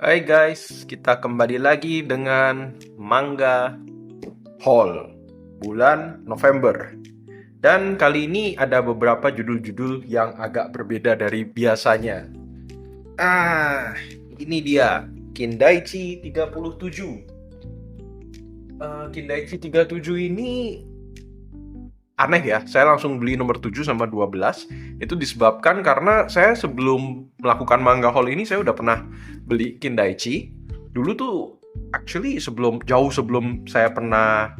Hai guys, kita kembali lagi dengan Manga Haul bulan November. Dan kali ini ada beberapa judul-judul yang agak berbeda dari biasanya. Ah, ini dia Kindaichi 37. Kindaichi 37 ini aneh ya. Saya langsung beli nomor 7 sama 12. Itu disebabkan karena saya sebelum melakukan manga haul ini saya udah pernah beli Kindaichi. Dulu tuh actually jauh sebelum saya pernah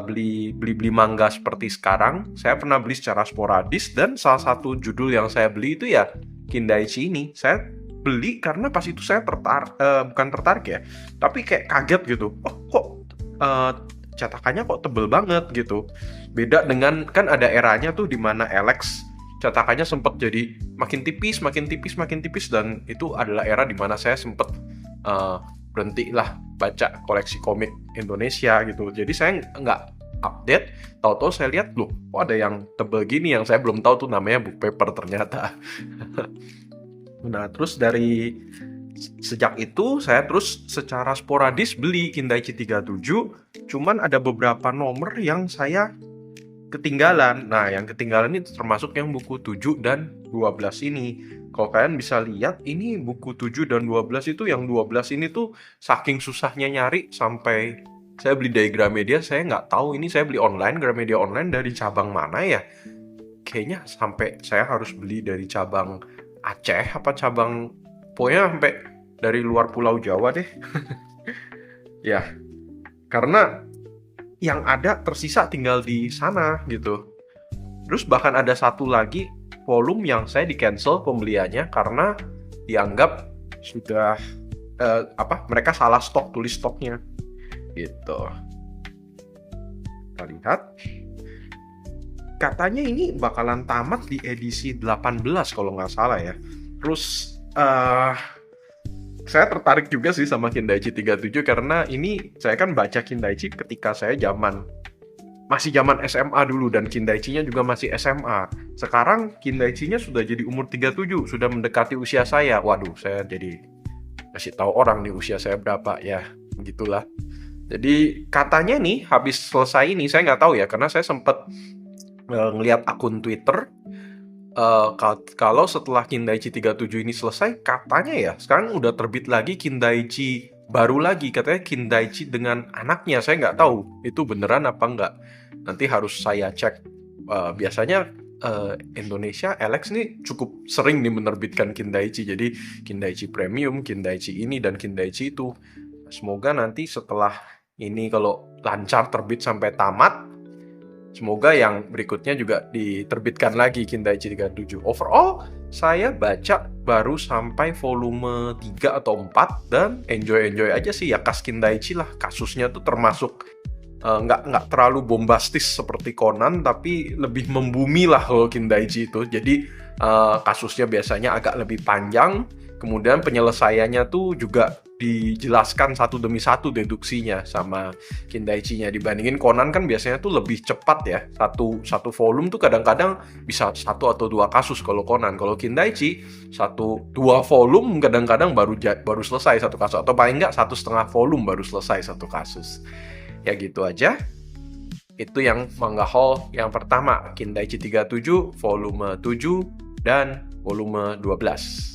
beli manga seperti sekarang, saya pernah beli secara sporadis dan salah satu judul yang saya beli itu ya Kindaichi ini. Saya beli karena pas itu saya bukan tertarik ya, tapi kayak kaget gitu. Oh, kok eh, cetakannya kok tebel banget gitu. Beda dengan kan ada eranya tuh di mana Alex cetakannya sempat jadi makin tipis, makin tipis, makin tipis, dan itu adalah era di mana saya sempat berhenti lah baca koleksi komik Indonesia gitu. Jadi saya nggak update, tahu-tahu saya lihat loh, kok ada yang tebel gini yang saya belum tahu tuh namanya book paper ternyata. Nah, terus dari sejak itu saya terus secara sporadis beli Kindaichi 37, cuman ada beberapa nomor yang saya ketinggalan. Nah, yang ketinggalan itu termasuk yang buku 7 dan 12 ini. Kalau kalian bisa lihat, ini buku 7 dan 12 itu, yang 12 ini tuh saking susahnya nyari sampai saya beli dari Gramedia, saya nggak tahu ini saya beli online, Gramedia online dari cabang mana ya. Kayaknya sampai saya harus beli dari cabang Aceh apa cabang, pokoknya sampai dari luar Pulau Jawa deh. Ya, karena yang ada tersisa tinggal di sana gitu. Terus bahkan ada satu lagi volume yang saya di cancel pembeliannya karena dianggap sudah mereka salah stok, tulis stoknya gitu. Kita lihat, katanya ini bakalan tamat di edisi 18 kalau nggak salah ya. Terus saya tertarik juga sih sama Kindaichi 37 karena ini saya kan baca Kindaichi ketika saya masih zaman SMA dulu, dan Kindaichi-nya juga masih SMA. Sekarang Kindaichi-nya sudah jadi umur 37, sudah mendekati usia saya. Waduh, saya jadi kasih tahu orang nih usia saya berapa ya, begitulah. Jadi katanya nih habis selesai ini, saya nggak tahu ya karena saya sempat ngelihat akun Twitter. Kalau setelah Kindaichi 37 ini selesai, katanya ya sekarang udah terbit lagi Kindaichi baru lagi, katanya Kindaichi dengan anaknya. Saya nggak tahu itu beneran apa nggak, nanti harus saya cek. Biasanya Indonesia Alex nih cukup sering nih menerbitkan Kindaichi, jadi Kindaichi Premium, Kindaichi ini dan Kindaichi itu. Semoga nanti setelah ini kalau lancar terbit sampai tamat, semoga yang berikutnya juga diterbitkan lagi Kindaichi 37. Overall, saya baca baru sampai volume 3 atau 4 dan enjoy-enjoy aja sih ya. Kas Kindaichi lah, kasusnya tuh termasuk nggak terlalu bombastis seperti Conan, tapi lebih membumi lah kalau Kindaichi itu. Jadi kasusnya biasanya agak lebih panjang, kemudian penyelesaiannya tuh juga dijelaskan satu demi satu deduksinya sama Kindaichi-nya. Dibandingin Conan kan biasanya tuh lebih cepat ya, satu volume tuh kadang-kadang bisa 1 atau 2 kasus kalau Conan. Kalau Kindaichi 1-2 volume kadang-kadang baru selesai satu kasus, atau paling nggak 1,5 volume baru selesai satu kasus. Ya gitu aja. Itu yang manga haul yang pertama, Kindaichi 37 volume 7 dan volume 12.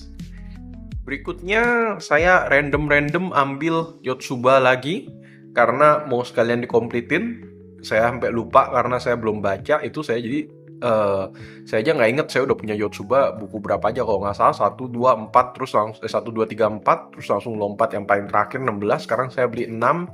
Berikutnya saya random ambil Yotsuba lagi karena mau sekalian dikomplitin. Saya sampai lupa karena saya belum baca itu, saya aja nggak inget saya udah punya Yotsuba buku berapa aja. Kalau nggak salah 1, 2, 4 terus langsung 1, 2, 3, 4 terus langsung lompat yang paling terakhir 16. Sekarang saya beli 6,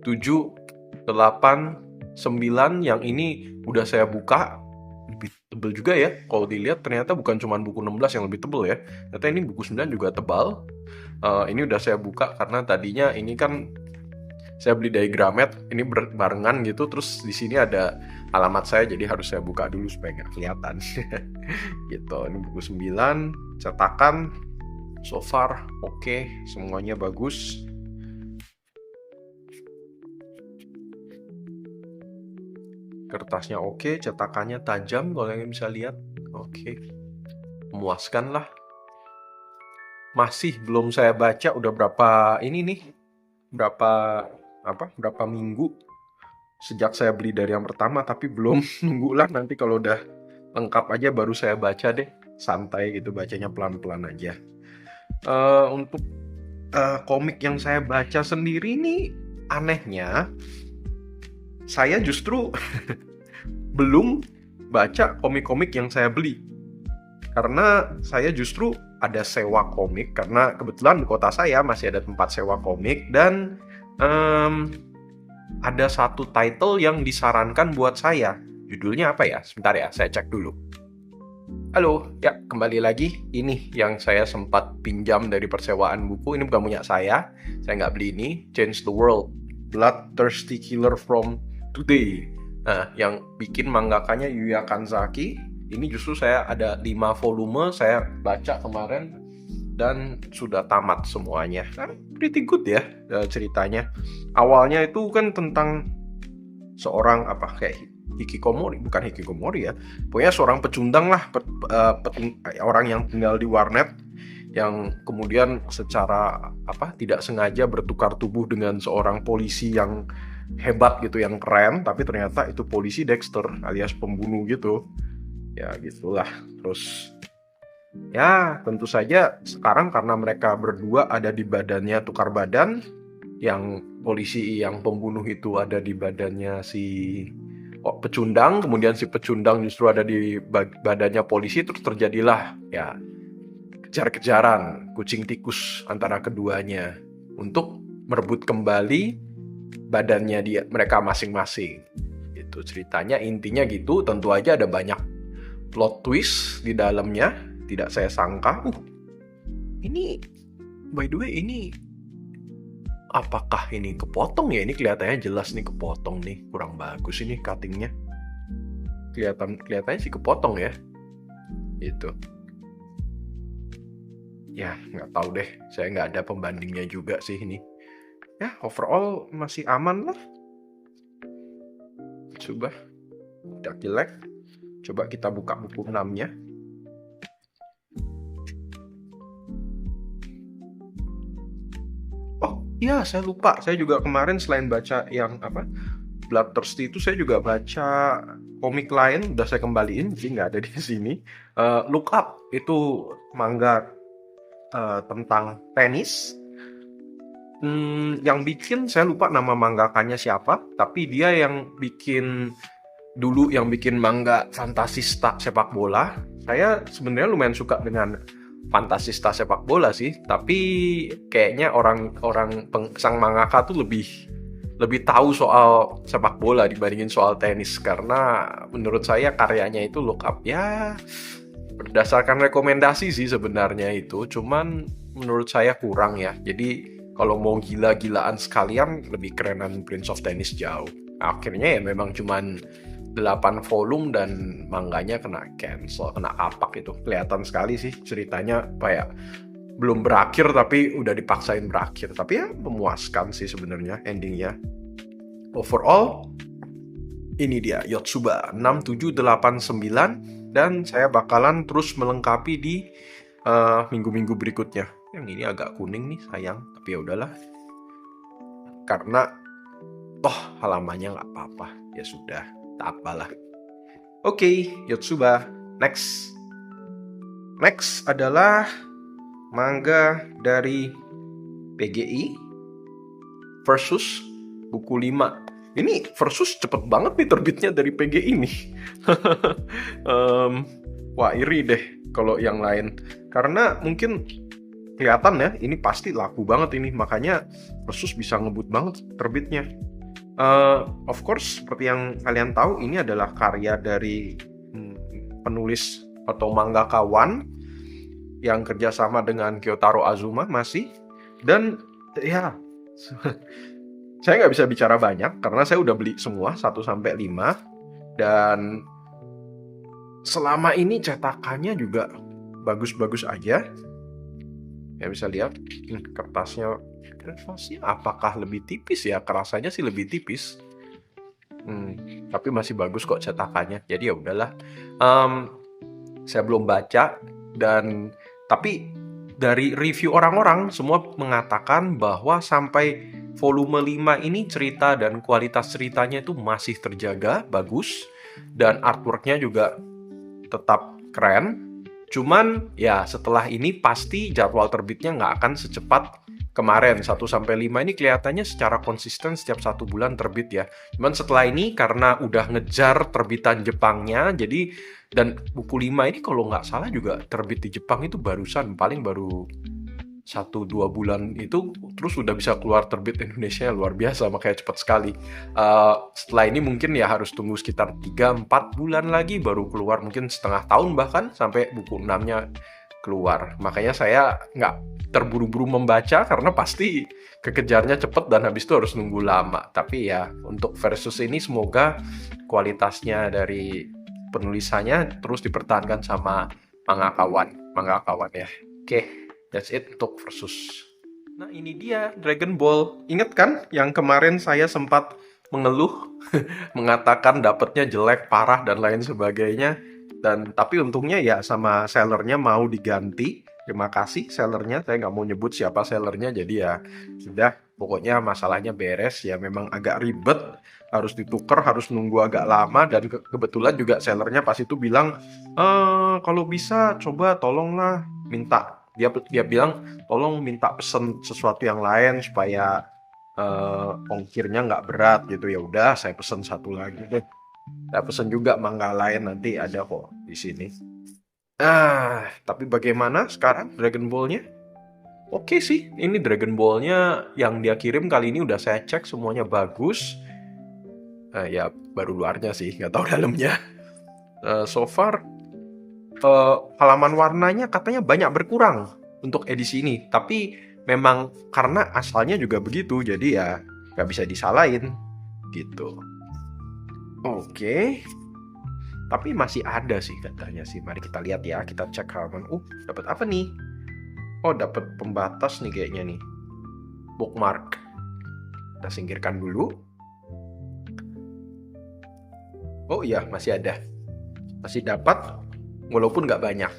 7, 8, 9. Yang ini udah saya buka, lebih tebel juga ya. Kalau dilihat ternyata bukan cuma buku 16 yang lebih tebel ya, ternyata ini buku 9 juga tebal. Ini udah saya buka karena tadinya ini kan saya beli dari Gramet, ini barengan gitu, terus di sini ada alamat saya, jadi harus saya buka dulu supaya nggak kelihatan. Gitu. Ini buku 9, cetakan so far oke, semuanya bagus. Kertasnya oke, cetakannya tajam kalau kalian bisa lihat. Oke. Memuaskan lah. masih belum saya baca. Udah berapa ini nih, berapa minggu sejak saya beli dari yang pertama, tapi belum. Nunggulah nanti kalau udah lengkap aja baru saya baca deh. Santai gitu, bacanya pelan-pelan aja. Untuk komik yang saya baca sendiri nih, anehnya saya justru belum baca komik-komik yang saya beli. Karena saya justru ada sewa komik, karena kebetulan di kota saya masih ada tempat sewa komik, dan ada satu title yang disarankan buat saya. Judulnya apa ya? Sebentar ya, saya cek dulu. Halo, ya kembali lagi. Ini yang saya sempat pinjam dari persewaan buku. Ini bukan punya saya nggak beli ini. Change the World, Bloodthirsty Killer from Today. Nah, yang bikin mangakanya Yuya Kanzaki. Ini justru saya ada 5 volume, saya baca kemarin dan sudah tamat semuanya. Pretty good ya ceritanya. Awalnya itu kan tentang seorang kayak bukan hikikomori ya. Pokoknya seorang pecundang lah, orang yang tinggal di warnet yang kemudian secara tidak sengaja bertukar tubuh dengan seorang polisi yang hebat gitu, yang keren, tapi ternyata itu polisi Dexter alias pembunuh gitu. Ya gitulah. Terus ya tentu saja sekarang karena mereka berdua ada di badannya tukar badan, yang polisi yang pembunuh itu ada di badannya si pecundang, kemudian si pecundang justru ada di badannya polisi, terus terjadilah ya kejar-kejaran kucing tikus antara keduanya untuk merebut kembali badannya mereka masing-masing. Itu ceritanya, intinya gitu. Tentu aja ada banyak plot twist di dalamnya, tidak saya sangka. Ini by the way, ini apakah ini kepotong ya? Ini kelihatannya jelas nih kepotong nih, kurang bagus ini cuttingnya. Kelihatannya sih kepotong ya. Itu. Ya nggak tahu deh, saya nggak ada pembandingnya juga sih ini. Ya overall masih aman lah. Coba tidak jelek. Coba kita buka buku 6-nya. Oh iya, saya lupa. Saya juga kemarin selain baca yang Bloodthirsty itu, saya juga baca komik lain. Udah saya kembaliin, jadi nggak ada di sini. Look Up, itu manga tentang tenis. Yang bikin saya lupa nama mangakanya siapa, tapi dia yang bikin manga Fantasista sepak bola. Saya sebenarnya lumayan suka dengan Fantasista sepak bola sih, tapi kayaknya sang mangaka tuh lebih tahu soal sepak bola dibandingin soal tenis, karena menurut saya karyanya itu Look Up ya berdasarkan rekomendasi sih sebenarnya itu, cuman menurut saya kurang ya. Jadi kalau mau gila-gilaan sekalian, lebih kerenan Prince of Tennis jauh. Akhirnya ya memang cuman 8 volume dan manganya kena cancel, kena kapak. Itu kelihatan sekali sih ceritanya kayak belum berakhir tapi udah dipaksain berakhir. Tapi ya memuaskan sih sebenarnya endingnya. Overall ini dia Yotsuba 6789, dan saya bakalan terus melengkapi di minggu-minggu berikutnya. Yang ini agak kuning nih, sayang, tapi ya udahlah. Karena halamannya nggak apa-apa, ya sudah. Tak apalah. Oke, Yotsuba. Next adalah manga dari PGI Versus buku 5. Ini Versus cepet banget nih terbitnya dari PGI nih. Wah, iri deh kalau yang lain. Karena mungkin kelihatan ya, ini pasti laku banget ini, makanya Versus bisa ngebut banget terbitnya. Of course, seperti yang kalian tahu, ini adalah karya dari penulis atau mangaka One yang kerjasama dengan Kyotaro Azuma masih. Dan ya saya nggak bisa bicara banyak karena saya udah beli semua 1-5, dan selama ini cetakannya juga bagus-bagus aja. Ya bisa lihat kertasnya apakah lebih tipis ya? Kerasanya sih lebih tipis. Tapi masih bagus kok cetakannya. Jadi ya udahlah. Saya belum baca, tapi dari review orang-orang semua mengatakan bahwa sampai volume 5 ini cerita dan kualitas ceritanya itu masih terjaga bagus dan artworknya juga tetap keren. Cuman ya setelah ini pasti jadwal terbitnya nggak akan secepat kemarin. 1-5 ini kelihatannya secara konsisten setiap 1 bulan terbit ya. Cuman setelah ini karena udah ngejar terbitan Jepangnya, jadi dan buku 5 ini kalau nggak salah juga terbit di Jepang itu barusan, paling baru 1-2 bulan itu terus udah bisa keluar terbit Indonesia, luar biasa, makanya cepat sekali. Setelah ini mungkin ya harus tunggu sekitar 3-4 bulan lagi baru keluar, mungkin setengah tahun bahkan sampai buku 6-nya keluar. Makanya saya nggak terburu-buru membaca karena pasti kekejarnya cepet dan habis itu harus nunggu lama. Tapi ya untuk versus ini semoga kualitasnya dari penulisannya terus dipertahankan sama mangakawan ya. Oke, that's it untuk versus. Nah ini dia Dragon Ball. Ingat kan yang kemarin saya sempat mengeluh mengatakan dapetnya jelek, parah dan lain sebagainya. Dan tapi untungnya ya sama sellernya mau diganti. Terima kasih sellernya. Saya nggak mau nyebut siapa sellernya. Jadi ya sudah, pokoknya masalahnya beres. Ya memang agak ribet, harus ditukar, harus nunggu agak lama. Dan kebetulan juga sellernya pas itu bilang, kalau bisa coba tolonglah minta. Dia bilang tolong minta pesen sesuatu yang lain supaya ongkirnya nggak berat gitu. Ya udah, saya pesen satu lagi deh. Saya pesen juga manga lain, nanti ada kok di sini. Tapi bagaimana sekarang Dragon Ball-nya? Oke sih, ini Dragon Ball-nya yang dia kirim kali ini udah saya cek semuanya bagus. Ya baru luarnya sih, nggak tahu dalamnya. So far halaman warnanya katanya banyak berkurang untuk edisi ini. Tapi memang karena asalnya juga begitu, jadi ya nggak bisa disalahin gitu. Oke. Tapi masih ada sih katanya sih. Mari kita lihat ya, kita cek halaman. Dapat apa nih? Oh, dapat pembatas nih kayaknya nih. Bookmark. Kita singkirkan dulu. Oh iya, masih ada. Masih dapat, walaupun nggak banyak.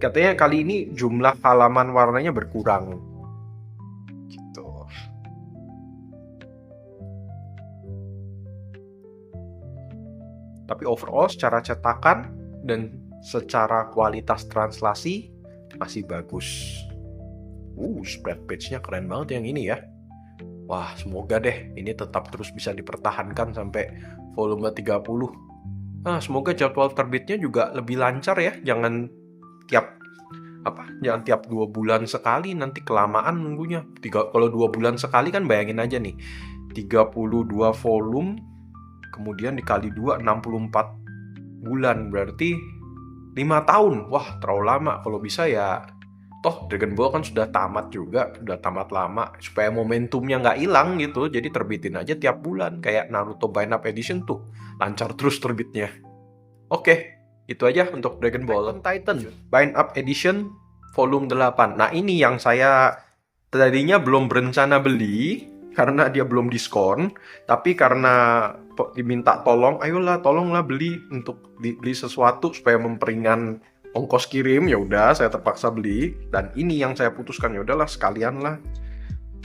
Katanya kali ini jumlah halaman warnanya berkurang. Gitu. Tapi overall secara cetakan dan secara kualitas translasi masih bagus. Spread page-nya keren banget yang ini ya. Wah, semoga deh ini tetap terus bisa dipertahankan sampai volume 30. Semoga jadwal terbitnya juga lebih lancar ya. Jangan tiap 2 bulan sekali, nanti kelamaan nunggunya. Kalau 2 bulan sekali kan bayangin aja nih. 32 volume kemudian dikali 2, 64 bulan, berarti 5 tahun. Wah, terlalu lama. Kalau bisa ya, toh Dragon Ball kan sudah tamat juga, udah tamat lama. Supaya momentumnya nggak hilang gitu, jadi terbitin aja tiap bulan. Kayak Naruto Bind Up Edition tuh, lancar terus terbitnya. Oke, itu aja untuk Dragon Ball. Titan Bind Up Edition volume 8. Nah ini yang saya tadinya belum berencana beli, karena dia belum diskon, tapi karena diminta tolonglah beli untuk beli sesuatu supaya memperingan ongkos kirim, ya udah saya terpaksa beli. Dan ini yang saya putuskan, ya udahlah sekalian lah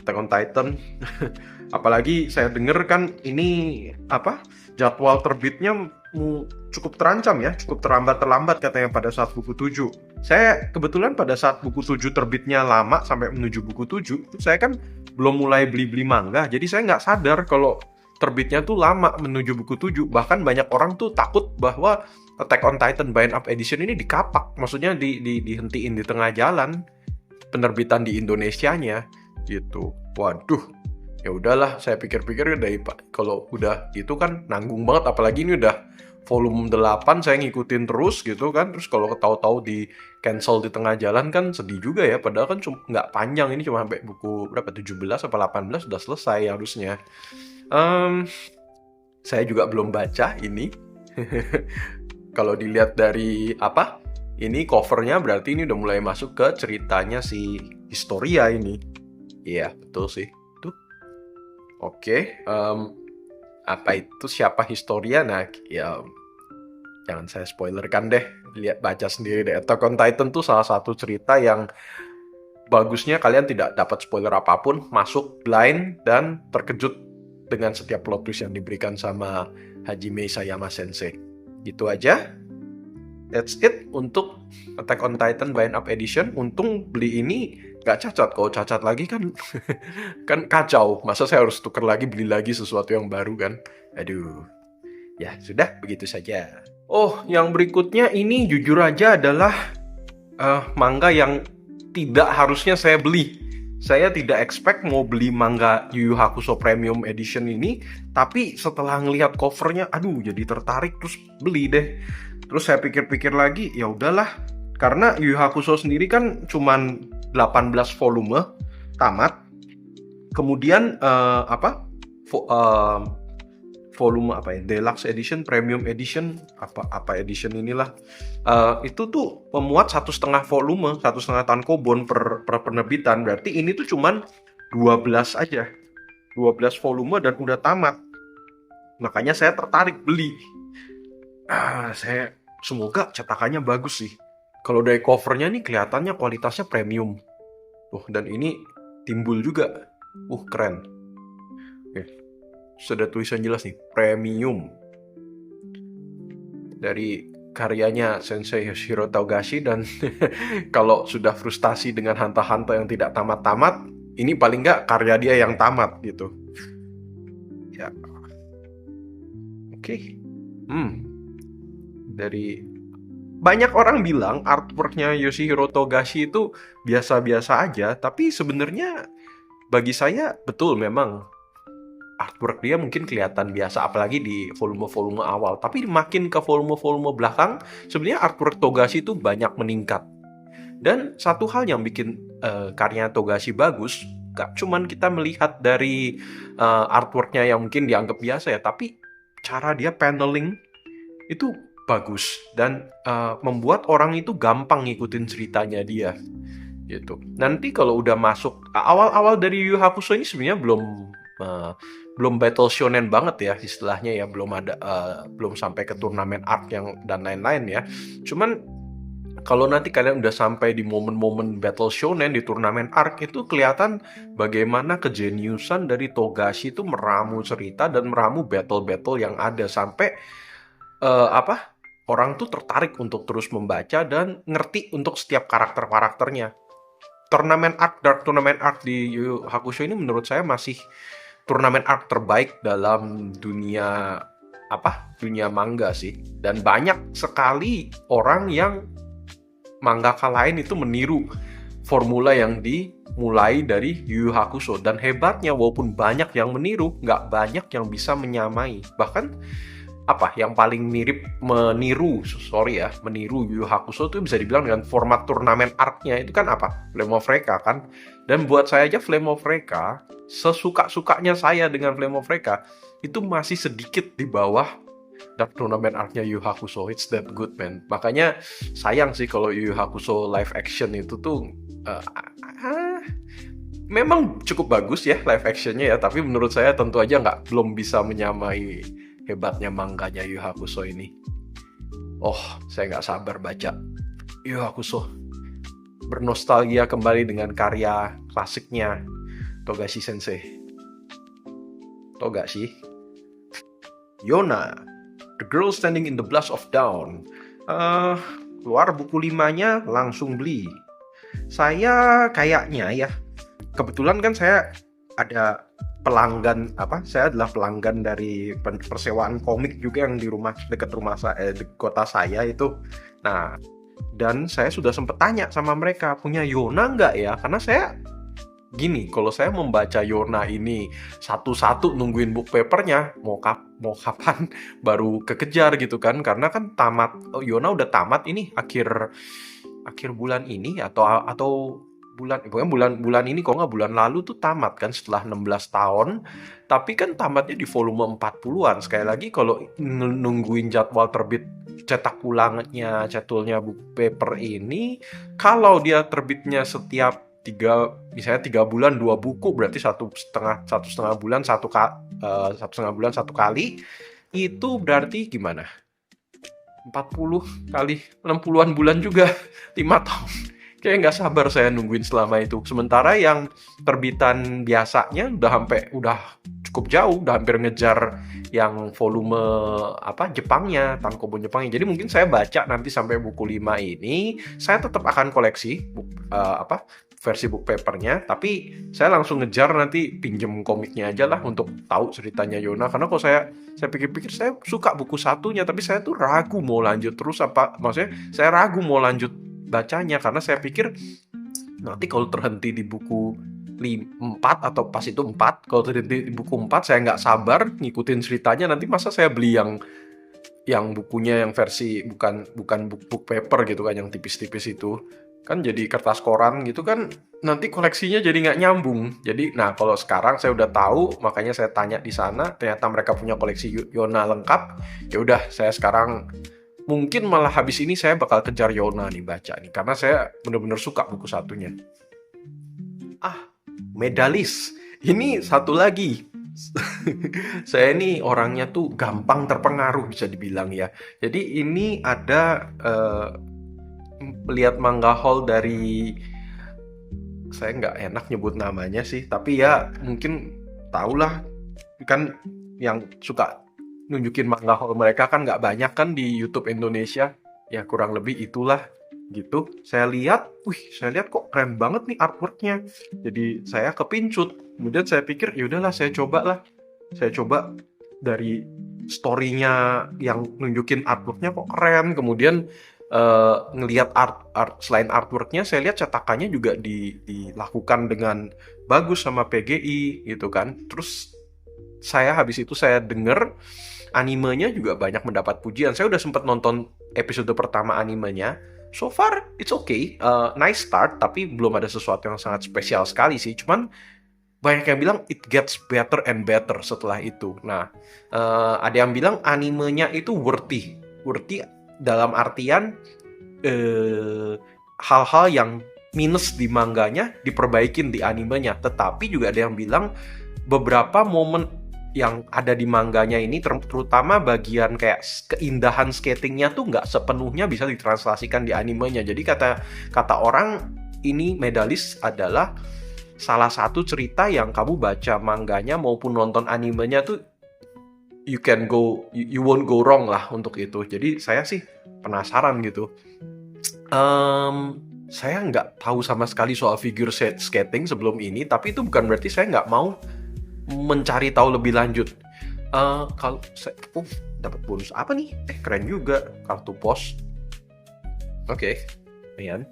Attack on Titan. Apalagi saya denger kan ini jadwal terbitnya cukup terancam ya, cukup terlambat katanya pada saat buku 7. Saya kebetulan pada saat buku 7 terbitnya lama sampai menuju buku 7, saya kan belum mulai beli manga, jadi saya nggak sadar kalau terbitnya tuh lama menuju buku 7. Bahkan banyak orang tuh takut bahwa Attack on Titan Bind Up Edition ini dikapak, maksudnya dihentiin di tengah jalan penerbitan di Indonesianya gitu. Waduh, ya udahlah, saya pikir-pikir kalau udah gitu kan nanggung banget, apalagi ini udah volume 8 saya ngikutin terus gitu kan. Terus kalau tahu-tahu di cancel di tengah jalan kan sedih juga ya, padahal kan nggak panjang, ini cuma sampai buku berapa, 17 atau 18 sudah selesai harusnya. Saya juga belum baca ini. Kalau dilihat dari ini covernya, berarti ini udah mulai masuk ke ceritanya si Historia ini. Iya, betul sih. Tuh. Oke. Apa itu, siapa Historia? Nah, ya jangan saya spoilerkan deh, lihat baca sendiri deh. Attack on Titan tuh salah satu cerita yang bagusnya kalian tidak dapat spoiler apapun, masuk blind dan terkejut dengan setiap plot twist yang diberikan sama Hajime Isayama Sensei. Gitu aja. That's it untuk Attack on Titan Bind Up Edition. Untung beli ini gak cacat. Kalau cacat lagi kan kan kacau. Masa saya harus tuker lagi, beli lagi sesuatu yang baru kan? Aduh. Ya sudah, begitu saja. Oh, yang berikutnya ini jujur aja adalah manga yang tidak harusnya saya beli. Saya tidak expect mau beli manga Yu Yu Hakusho Premium Edition ini, tapi setelah ngelihat covernya, aduh jadi tertarik terus beli deh. Terus saya pikir-pikir lagi, ya udahlah, karena Yu Yu Hakusho sendiri kan cuman 18 volume tamat. Kemudian volume apa ya, Deluxe Edition, Premium Edition, apa edition inilah, itu tuh memuat 1,5 volume, 1,5 tankobon per penerbitan. Berarti ini tuh cuman 12 aja, 12 volume dan udah tamat. Makanya saya tertarik beli. Saya semoga cetakannya bagus sih. Kalau dari covernya nih kelihatannya kualitasnya premium. Dan ini timbul juga. Keren. Oke. Sudah tulisan jelas nih, premium. Dari karyanya Sensei Yoshihiro Togashi, dan kalau sudah frustasi dengan Hunter-Hunter yang tidak tamat-tamat, ini paling nggak karya dia yang tamat gitu. Ya. Oke. Dari banyak orang bilang artworknya Yoshihiro Togashi itu biasa-biasa aja, tapi sebenarnya bagi saya betul memang artwork dia mungkin kelihatan biasa, apalagi di volume-volume awal. Tapi makin ke volume-volume belakang, sebenarnya artwork Togashi itu banyak meningkat. Dan satu hal yang bikin karya Togashi bagus, gak cuman kita melihat dari artworknya yang mungkin dianggap biasa ya, tapi cara dia paneling itu bagus dan membuat orang itu gampang ngikutin ceritanya dia. Gitu. Nanti kalau udah masuk awal-awal dari Yu Yu Hakusho ini sebenarnya belum battle shonen banget ya istilahnya ya, belum sampai ke turnamen arc yang dan lain-lain ya. Cuman kalau nanti kalian udah sampai di momen-momen battle shonen di turnamen arc, itu kelihatan bagaimana kejeniusan dari Togashi itu meramu cerita dan meramu battle-battle yang ada sampai orang tuh tertarik untuk terus membaca dan ngerti untuk setiap karakternya. Dark Tournament Arc di Yu Yu Hakusho ini menurut saya masih turnamen arc terbaik dalam dunia manga sih. Dan banyak sekali orang yang mangaka lain itu meniru formula yang dimulai dari Yu Yu Hakusho. Dan hebatnya walaupun banyak yang meniru, nggak banyak yang bisa menyamai. Bahkan yang paling meniru Yu Yu Hakusho itu bisa dibilang dengan format turnamen arc-nya itu kan Flame of Recca kan. Dan buat saya aja Flame of Recca, sesuka-sukanya saya dengan Flame of Recca, itu masih sedikit di bawah Dark Tournament arc-nya Yu Yu Hakusho. It's that good, man. Makanya sayang sih kalau Yu Yu Hakusho live action itu tuh memang cukup bagus ya live actionnya ya, tapi menurut saya tentu aja belum bisa menyamai hebatnya manganya Yu Yu Hakusho ini. Saya nggak sabar baca Yu Yu Hakusho. Bernostalgia kembali dengan karya klasiknya Togashi Sensei. Yona, The Girl Standing in the Blast of Dawn. Keluar buku 5-nya langsung beli. Saya kayaknya ya, kebetulan kan saya ada pelanggan saya adalah pelanggan dari persewaan komik juga yang di dekat rumah saya, di kota saya itu. Nah, dan saya sudah sempat tanya sama mereka, punya Yona nggak ya? Karena saya gini, kalau saya membaca Yona ini satu-satu nungguin book papernya, mau kapan baru kekejar gitu kan? Karena kan Yona udah tamat ini akhir bulan ini atau bulan ini, kok nggak bulan lalu tuh tamat kan setelah 16 tahun. Tapi kan tamatnya di volume 40-an. Sekali lagi kalau nungguin jadwal terbit cetak ulangnya, cetulnya buku paper ini, kalau dia terbitnya setiap 3 bulan 2 buku, berarti satu setengah bulan satu kali, itu berarti gimana? 40 kali 60-an bulan juga. 5 tahun. Kayak nggak sabar saya nungguin selama itu. Sementara yang terbitan biasanya udah cukup jauh, udah hampir ngejar yang volume Jepangnya, tankobon Jepangnya. Jadi mungkin saya baca nanti sampai buku 5 ini, saya tetap akan koleksi versi book papernya, tapi saya langsung ngejar nanti pinjem komiknya aja lah untuk tahu ceritanya Yona. Karena kalau saya pikir-pikir, saya suka buku satunya, tapi saya tuh ragu mau lanjut terus maksudnya saya ragu mau lanjut bacanya karena saya pikir nanti kalau terhenti di buku 4 atau pas itu 4, kalau terhenti di buku 4 saya nggak sabar ngikutin ceritanya, nanti masa saya beli yang bukunya yang versi bukan book paper gitu kan, yang tipis-tipis itu kan jadi kertas koran gitu kan, nanti koleksinya jadi nggak nyambung. Jadi kalau sekarang saya udah tahu, makanya saya tanya di sana, ternyata mereka punya koleksi Yona lengkap. Ya udah, saya sekarang mungkin malah habis ini saya bakal kejar Yona nih baca nih, karena saya bener-bener suka buku satunya. Medalis. Ini satu lagi. Saya ini orangnya tuh gampang terpengaruh bisa dibilang ya. Jadi ini ada lihat manga haul dari, saya nggak enak nyebut namanya sih, tapi ya mungkin tahulah kan, yang suka nunjukin manga haul mereka kan nggak banyak kan di YouTube Indonesia, ya kurang lebih itulah gitu. Saya lihat kok keren banget nih artworknya, jadi saya kepincut. Kemudian saya pikir ya udahlah, saya coba dari story-nya yang nunjukin artworknya kok keren. Kemudian ngelihat art selain artworknya, saya lihat cetakannya juga dilakukan dengan bagus sama PGI gitu kan. Terus habis itu saya denger animenya juga banyak mendapat pujian. Saya udah sempat nonton episode pertama animenya. So far it's okay, nice start, tapi belum ada sesuatu yang sangat spesial sekali sih. Cuman banyak yang bilang it gets better and better setelah itu. Nah, ada yang bilang animenya itu worthy dalam artian hal-hal yang minus di manganya diperbaikin di animenya. Tetapi juga ada yang bilang beberapa momen yang ada di manganya ini, terutama bagian kayak keindahan skatingnya tuh nggak sepenuhnya bisa ditranslasikan di animenya. Jadi kata orang ini Medalis adalah salah satu cerita yang kamu baca manganya maupun nonton animenya tuh you won't go wrong lah untuk itu. Jadi saya sih penasaran gitu. Saya nggak tahu sama sekali soal figure skating sebelum ini, tapi itu bukan berarti saya nggak mau mencari tahu lebih lanjut. Kalau saya dapat bonus apa nih? Keren juga, kartu pos. Oke, Ian.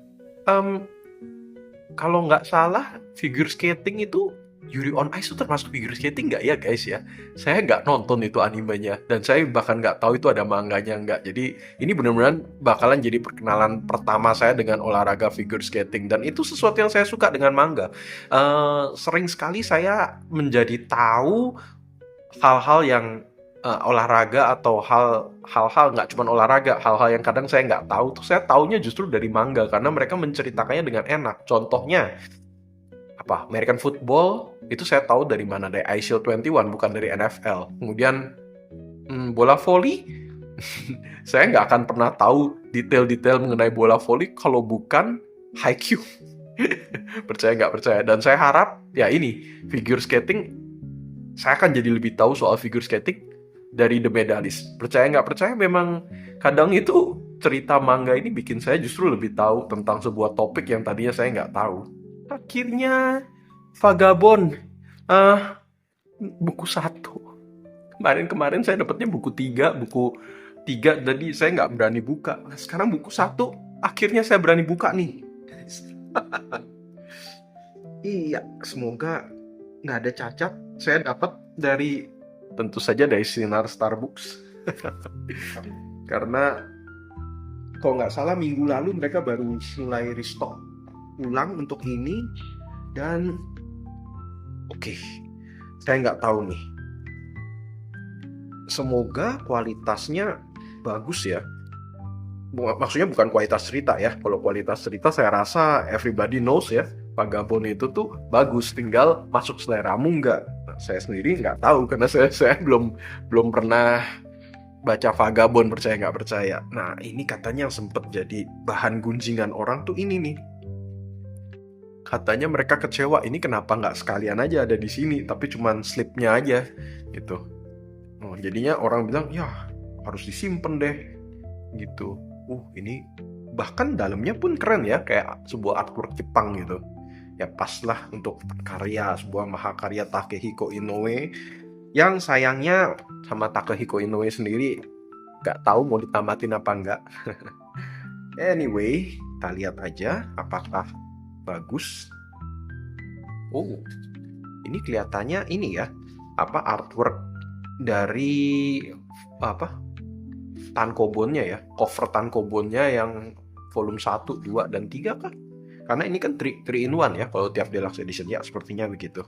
Kalau nggak salah figure skating itu Yuri on Ice itu termasuk figure skating nggak ya guys ya? Saya nggak nonton itu animenya, dan saya bahkan nggak tahu itu ada manganya nggak. Jadi ini benar-benar bakalan jadi perkenalan pertama saya dengan olahraga figure skating, dan itu sesuatu yang saya suka dengan manga. Sering sekali saya menjadi tahu hal-hal yang olahraga, atau hal-hal nggak cuma olahraga, hal-hal yang kadang saya nggak tahu tuh saya taunya justru dari manga, karena mereka menceritakannya dengan enak. Contohnya American football itu saya tahu dari mana, dari iShield 21, bukan dari NFL. Kemudian bola voli saya nggak akan pernah tahu detail-detail mengenai bola voli kalau bukan Haikyuu. Percaya nggak percaya. Dan saya harap ya ini figure skating, saya akan jadi lebih tahu soal figure skating dari The Medalist. Percaya nggak percaya, memang kadang itu cerita manga ini bikin saya justru lebih tahu tentang sebuah topik yang tadinya saya nggak tahu. Akhirnya Vagabond, buku 1. Kemarin saya dapatnya buku 3, jadi saya nggak berani buka. Nah, sekarang buku 1, akhirnya saya berani buka nih. Iya, semoga nggak ada cacat. Saya dapat tentu saja dari Sinar Starbucks. Karena kalau nggak salah minggu lalu mereka baru mulai restock ulang untuk ini. Dan oke, saya nggak tahu nih, semoga kualitasnya bagus ya. Maksudnya bukan kualitas cerita ya. Kalau kualitas cerita saya rasa everybody knows ya, Vagabond itu tuh bagus, tinggal masuk seleramu nggak. Nah, saya sendiri nggak tahu karena saya belum pernah baca Vagabond, percaya nggak percaya. Nah, ini katanya yang sempet jadi bahan gunjingan orang tuh ini nih. Katanya mereka kecewa, ini kenapa nggak sekalian aja ada di sini, tapi cuman slipnya aja gitu. Oh, jadinya orang bilang, ya harus disimpan deh gitu. Ini bahkan dalamnya pun keren ya, kayak sebuah artwork Jepang gitu. Ya pas lah untuk sebuah mahakarya Takehiko Inoue, yang sayangnya sama Takehiko Inoue sendiri nggak tahu mau ditamatin apa enggak. Anyway, kita lihat aja apakah bagus. Ini kelihatannya ini ya, artwork dari tankobonnya ya, cover tankobonnya yang volume 1, 2, dan 3 kan? Karena ini kan 3 in 1 ya, kalau tiap deluxe edition ya sepertinya begitu.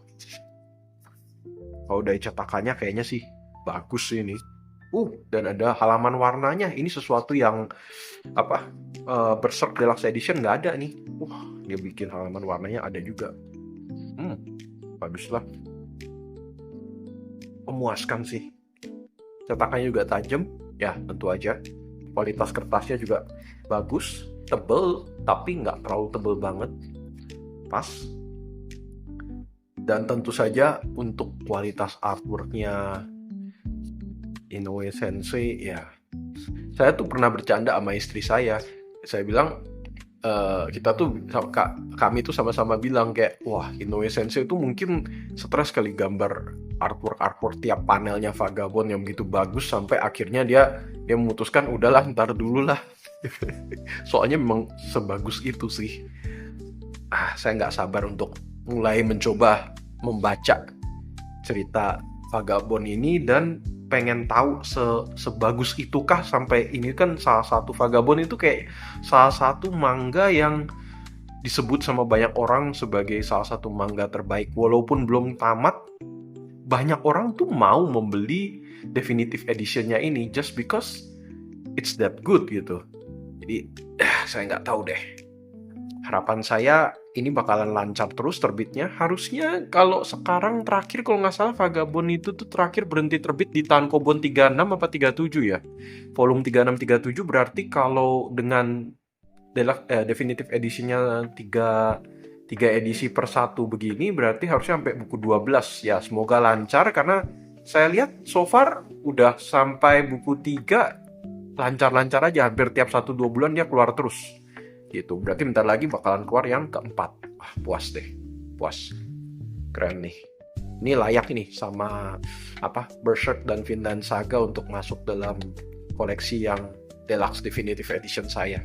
Kalau dari cetakannya kayaknya sih bagus sih ini. Dan ada halaman warnanya. Ini sesuatu yang Berserk Deluxe Edition nggak ada nih. Dia bikin halaman warnanya ada juga. Bagus lah. Memuaskan sih. Cetakannya juga tajam. Ya, tentu aja. Kualitas kertasnya juga bagus. Tebel, tapi nggak terlalu tebel banget. Pas. Dan tentu saja untuk kualitas artworknya Inoue Sensei, ya. Saya tuh pernah bercanda sama istri saya. Saya bilang, kami tuh sama-sama bilang kayak, wah, Inoue Sensei itu mungkin stres kali gambar artwork tiap panelnya Vagabond yang begitu bagus, sampai akhirnya dia memutuskan udahlah ntar dulu lah. Soalnya memang sebagus itu sih. Saya nggak sabar untuk mulai mencoba membaca cerita Vagabond ini, dan pengen tahu sebagus itukah sampai ini. Kan salah satu Vagabond itu kayak salah satu manga yang disebut sama banyak orang sebagai salah satu manga terbaik. Walaupun belum tamat, banyak orang tuh mau membeli definitive editionnya ini just because it's that good gitu. Jadi saya nggak tahu deh. Harapan saya ini bakalan lancar terus terbitnya. Harusnya kalau sekarang terakhir kalau nggak salah Vagabond itu tuh terakhir berhenti terbit di tankobon 36 apa 37 ya. Volume 36 37 berarti kalau dengan definitive editionnya 3 edisi per 1 begini berarti harusnya sampai buku 12 ya. Semoga lancar karena saya lihat so far udah sampai buku 3 lancar-lancar aja, hampir tiap 1-2 bulan dia keluar terus. Gitu. Berarti bentar lagi bakalan keluar yang keempat. Puas deh. Puas. Keren nih. Ini layak nih sama Berserk dan Vinland Saga untuk masuk dalam koleksi yang Deluxe Definitive Edition saya.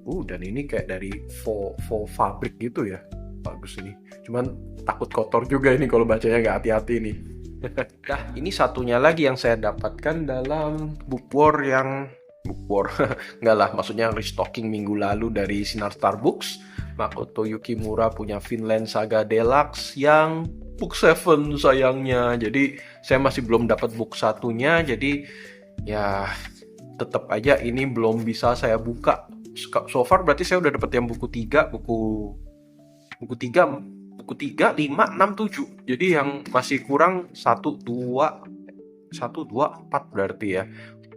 Dan ini kayak dari faux fabric gitu ya. Bagus ini. Cuman takut kotor juga ini kalau bacanya nggak hati-hati nih. Nah, ini satunya lagi yang saya dapatkan dalam book war enggak lah, maksudnya restocking minggu lalu dari Sinar Star Books. Makoto Yukimura punya Vinland Saga Deluxe yang book 7 sayangnya. Jadi saya masih belum dapat book satunya, jadi ya tetap aja ini belum bisa saya buka. So far berarti saya udah dapat yang buku 3, buku 3, 5, 6, 7. Jadi yang masih kurang 1, 2, 4 berarti ya.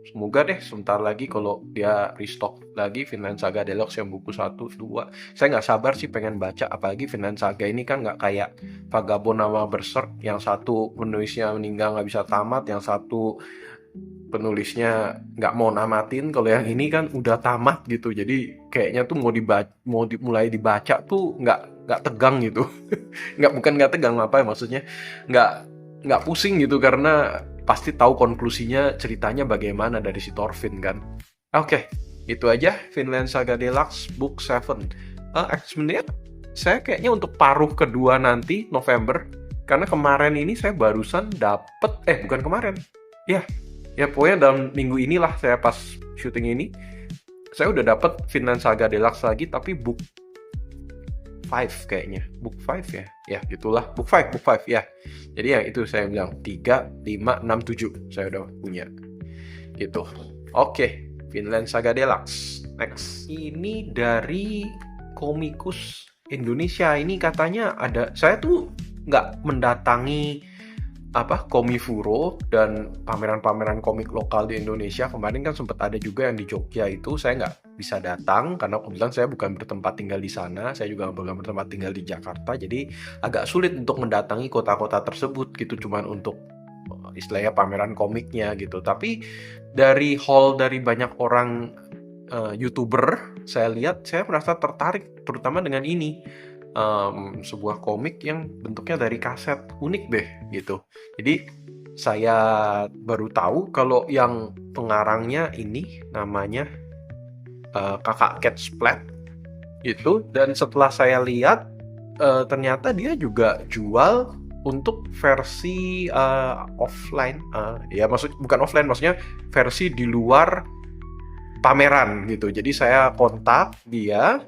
Semoga deh sebentar lagi kalau dia restock lagi Vinland Saga Deluxe yang buku 1, 2. Saya nggak sabar sih pengen baca, apalagi Vinland Saga ini kan nggak kayak Vagabond sama Berserk, yang satu penulisnya meninggal nggak bisa tamat, yang satu penulisnya nggak mau namatin. Kalau yang ini kan udah tamat gitu, jadi kayaknya tuh mau dimulai dibaca tuh nggak tegang gitu. Bukan nggak tegang, maksudnya nggak pusing gitu, karena pasti tahu konklusinya ceritanya bagaimana dari si Thorfinn kan. Oke, itu aja Vinland Saga Deluxe Book 7. Sebenarnya saya kayaknya untuk paruh kedua nanti November, karena kemarin ini saya barusan dapet, bukan kemarin, ya pokoknya dalam minggu inilah saya pas syuting ini saya udah dapet Vinland Saga Deluxe lagi, tapi book 5 kayaknya. Book 5 ya? Ya, gitulah. Book 5 ya. Jadi yang itu saya bilang 3, 5, 6, 7 saya udah punya. Gitu. Oke, Vinland Saga Deluxe. Next. Ini dari Komikus Indonesia. Ini katanya ada, saya tuh nggak mendatangi Komifuro dan pameran-pameran komik lokal di Indonesia. Kemarin kan sempat ada juga yang di Jogja itu, saya nggak bisa datang karena kebetulan saya bukan bertempat tinggal di sana, saya juga bukan bertempat tinggal di Jakarta, jadi agak sulit untuk mendatangi kota-kota tersebut gitu, cuman untuk istilahnya pameran komiknya gitu. Tapi dari banyak orang YouTuber, saya lihat, saya merasa tertarik terutama dengan ini. Sebuah komik yang bentuknya dari kaset, unik deh gitu. Jadi saya baru tahu kalau yang pengarangnya ini namanya Kakak Cat Splat gitu, dan setelah saya lihat ternyata dia juga jual untuk versi offline, ya bukan offline, maksudnya versi di luar pameran gitu. Jadi saya kontak dia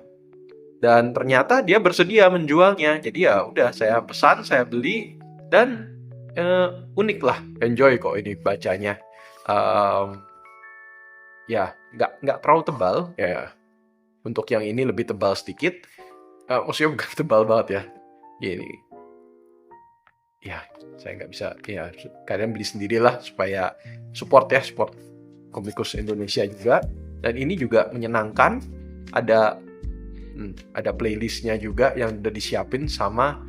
dan ternyata dia bersedia menjualnya. Jadi ya udah, saya pesan, saya beli, dan unik lah, enjoy kok ini bacanya. Ya nggak terlalu tebal ya. Untuk yang ini lebih tebal sedikit, maksudnya bukan tebal banget ya. Gini, ya saya nggak bisa, ya kalian beli sendirilah supaya support komikus Indonesia juga. Dan ini juga menyenangkan, ada playlistnya juga yang udah disiapin sama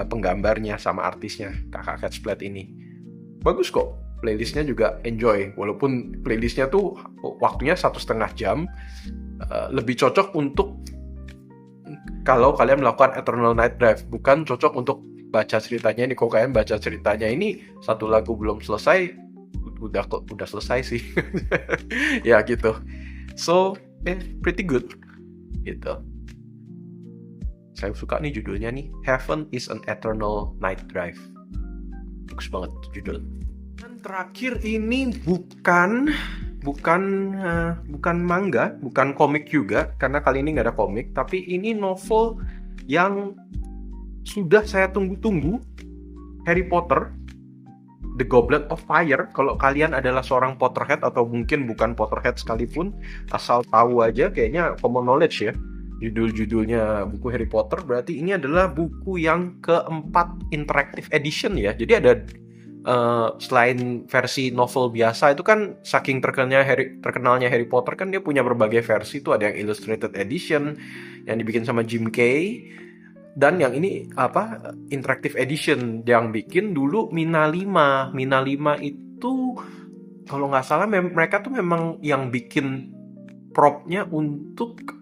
penggambarnya, sama artisnya Kakak Cat Splat ini. Bagus kok, playlistnya juga enjoy, walaupun playlistnya tuh waktunya 1,5 jam. Lebih cocok untuk kalau kalian melakukan Eternal Night Drive, bukan cocok untuk baca ceritanya ini. Kalau kalian baca ceritanya ini, satu lagu belum selesai, udah selesai sih. Ya gitu. So pretty good gitu. Saya suka nih judulnya nih, Heaven is an Eternal Night Drive. Bagus banget judul. Dan terakhir ini bukan manga, bukan komik juga, karena kali ini nggak ada komik, tapi ini novel yang sudah saya tunggu-tunggu, Harry Potter The Goblet of Fire. Kalau kalian adalah seorang Potterhead atau mungkin bukan Potterhead sekalipun, asal tahu aja, kayaknya common knowledge ya, judul-judulnya buku Harry Potter, berarti ini adalah buku yang keempat interactive edition ya. Jadi ada selain versi novel biasa itu kan, saking terkenalnya Harry Potter kan, dia punya berbagai versi tuh. Ada yang illustrated edition yang dibikin sama Jim Kay, dan yang ini interactive edition yang bikin dulu Mina 5 itu, kalau nggak salah mereka tuh memang yang bikin propnya untuk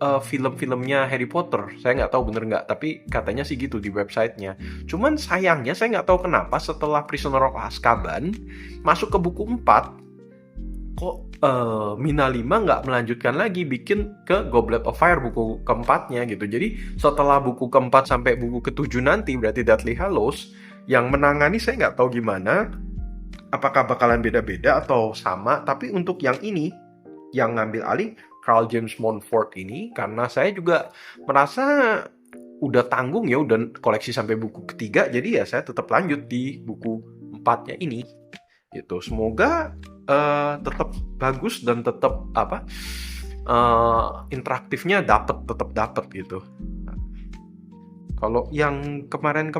film-filmnya Harry Potter. Saya nggak tahu bener nggak, tapi katanya sih gitu di websitenya. Cuman sayangnya saya nggak tahu kenapa setelah Prisoner of Azkaban masuk ke buku 4, kok Mina 5 nggak melanjutkan lagi bikin ke Goblet of Fire buku keempatnya gitu. Jadi setelah buku keempat sampai buku ketujuh nanti, berarti Deathly Hallows, yang menangani saya nggak tahu gimana, apakah bakalan beda-beda atau sama. Tapi untuk yang ini, yang ngambil alih Carl James Montfort ini, karena saya juga merasa udah tanggung ya, udah koleksi sampai buku ketiga, jadi ya saya tetap lanjut di buku 4-nya ini gitu. Semoga tetap bagus dan tetap interaktifnya tetap dapat gitu. Kalau yang kemarin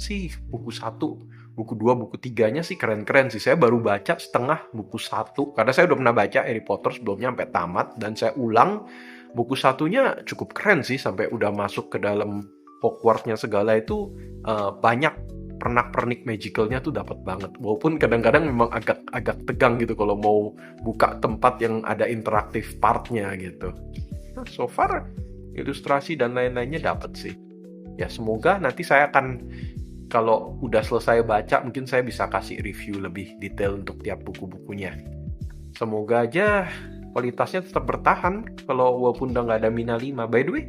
sih buku 1, buku 2, buku 3-nya sih keren-keren sih. Saya baru baca setengah buku 1, karena saya udah pernah baca Harry Potter sebelumnya sampai tamat, dan saya ulang buku 1-nya cukup keren sih, sampai udah masuk ke dalam Hogwarts-nya segala itu. Banyak pernak-pernik magicalnya tuh dapat banget. Walaupun kadang-kadang memang agak tegang gitu kalau mau buka tempat yang ada interaktif part-nya gitu. Nah, so far ilustrasi dan lain-lainnya dapat sih. Ya semoga nanti saya akan, kalau udah selesai baca, mungkin saya bisa kasih review lebih detail untuk tiap buku-bukunya. Semoga aja kualitasnya tetap bertahan walaupun udah nggak ada Mina 5. By the way,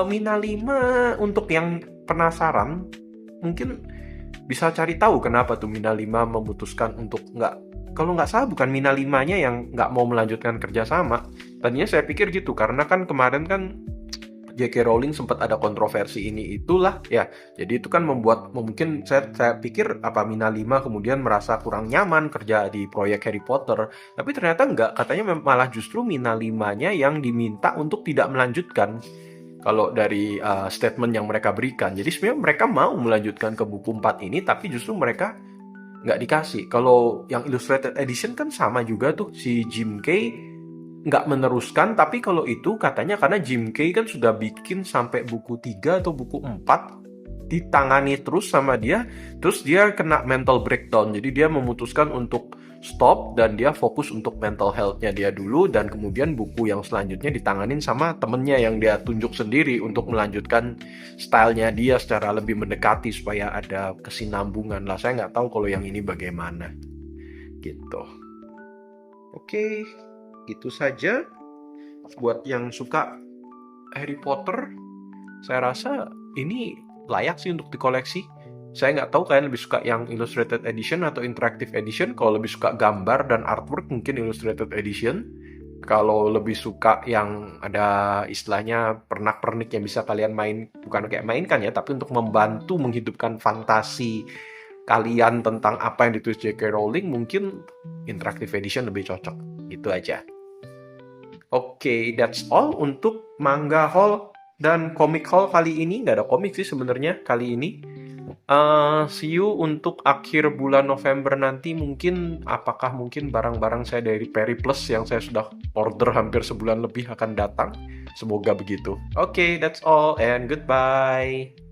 Mina 5 untuk yang penasaran, mungkin bisa cari tahu kenapa tuh Mina 5 memutuskan untuk kalau nggak salah bukan Mina 5-nya yang nggak mau melanjutkan kerjasama. Tadinya saya pikir gitu, karena kan kemarin kan J.K. Rowling sempat ada kontroversi ini itulah ya. Jadi itu kan membuat, mungkin saya pikir Mina 5 kemudian merasa kurang nyaman kerja di proyek Harry Potter. Tapi ternyata enggak, katanya malah justru Mina 5-nya yang diminta untuk tidak melanjutkan. kalau dari statement yang mereka berikan. Jadi sebenarnya mereka mau melanjutkan ke buku 4 ini, tapi justru mereka nggak dikasih. Kalau yang Illustrated Edition kan sama juga tuh, si Jim Kay nggak meneruskan, tapi kalau itu katanya karena Jim Kay kan sudah bikin sampai buku 3 atau buku 4, ditangani terus sama dia, terus dia kena mental breakdown, jadi dia memutuskan untuk stop dan dia fokus untuk mental health-nya dia dulu, dan kemudian buku yang selanjutnya ditanganin sama temennya yang dia tunjuk sendiri untuk melanjutkan stylenya dia secara lebih mendekati supaya ada kesinambungan lah. Saya nggak tahu kalau yang ini bagaimana gitu. Oke, gitu saja buat yang suka Harry Potter. Saya rasa ini layak sih untuk dikoleksi. Saya nggak tahu kalian lebih suka yang Illustrated Edition atau Interactive Edition. Kalau lebih suka gambar dan artwork mungkin Illustrated Edition. Kalau lebih suka yang ada istilahnya pernak-pernik yang bisa kalian main, bukan kayak mainkan ya, tapi untuk membantu menghidupkan fantasi kalian tentang apa yang ditulis J.K. Rowling, mungkin Interactive Edition lebih cocok. Gitu aja. Oke, that's all untuk Manga Hall dan Comic Hall kali ini. Nggak ada komik sih sebenarnya kali ini. See you untuk akhir bulan November nanti. Apakah mungkin barang-barang saya dari Peri Plus yang saya sudah order hampir sebulan lebih akan datang. Semoga begitu. Oke, that's all and goodbye.